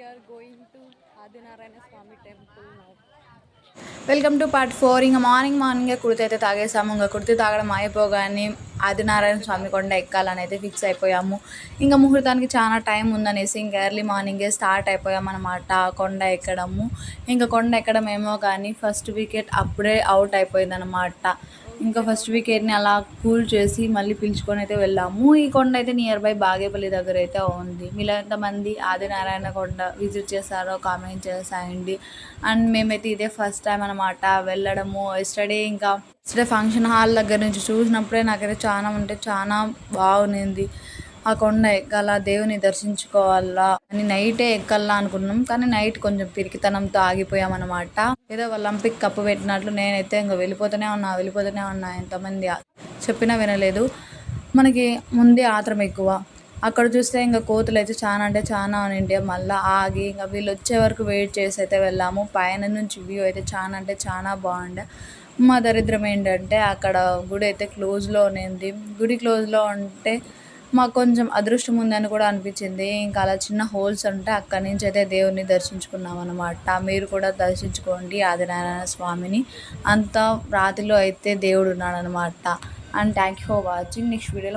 are going to Adinarayana Swami temple now. Welcome to part 4. ఇంకా మార్నింగే కుర్తి అయితే తాగేసాము. ఇంకా కుర్తి తాగడం అయిపోగానే ఆదినారాయణ స్వామి కొండ ఎక్కాలని అయితే ఫిక్స్ అయిపోయాము. ఇంకా ముహూర్తానికి చాలా టైం ఉందనేసి ఇంకా ఎర్లీ మార్నింగే స్టార్ట్ అయిపోయామన్నమాట కొండ ఎక్కడము. ఇంకా కొండ ఎక్కడం ఏమో కానీ ఫస్ట్ వికెట్ అప్పుడే అవుట్ అయిపోయిందనమాట. ఇంకా ఫస్ట్ వికెట్ని అలా కూల్ చేసి మళ్ళీ పిలుచుకొని అయితే వెళ్ళాము. ఈ కొండ అయితే నియర్ బై బాగేపల్లి దగ్గర అయితే ఉంది. మీలో ఎంతమంది ఆదినారాయణ కొండ విజిట్ చేశారో కామెంట్ చేసేయండి. అండ్ మేమైతే ఇదే ఫస్ట్ టైం అనమాట వెళ్ళడము. ఎస్టర్డే ఫంక్షన్ హాల్ దగ్గర నుంచి చూసినప్పుడే నాకైతే చాలా బాగుంది. ఆ కొండ ఎక్కాల, దేవుని దర్శించుకోవాలా అని నైటే ఎక్కాలా అనుకున్నాం. కానీ నైట్ కొంచెం పిరికితనంతో ఆగిపోయామన్నమాట. ఏదో ఒలింపిక్ కప్పు పెట్టినట్లు నేనైతే ఇంకా వెళ్ళిపోతూనే ఉన్నా. ఎంతమంది చెప్పినా వినలేదు. మనకి ముందే ఆత్రం ఎక్కువ. అక్కడ చూస్తే ఇంకా కోతులు అయితే చాలా ఉండే. మళ్ళీ ఆగి ఇంకా వీళ్ళు వచ్చే వరకు వెయిట్ చేసి అయితే వెళ్ళాము. పైన నుంచి వ్యూ అయితే చాలా బాగుండే. మా దరిద్రం ఏంటంటే అక్కడ గుడి అయితే క్లోజ్లోనే ఉంది. గుడి క్లోజ్లో ఉంటే మాకు కొంచెం అదృష్టం ఉందని కూడా అనిపించింది. ఇంకా అలా చిన్న హోల్స్ ఉంటే అక్కడి నుంచి అయితే దేవుడిని దర్శించుకున్నాం అనమాట. మీరు కూడా దర్శించుకోండి ఆదినారాయణ స్వామిని. అంత రాతిలో అయితే దేవుడు ఉన్నాడు అనమాట. And thank you for watching. Next వీడియోలో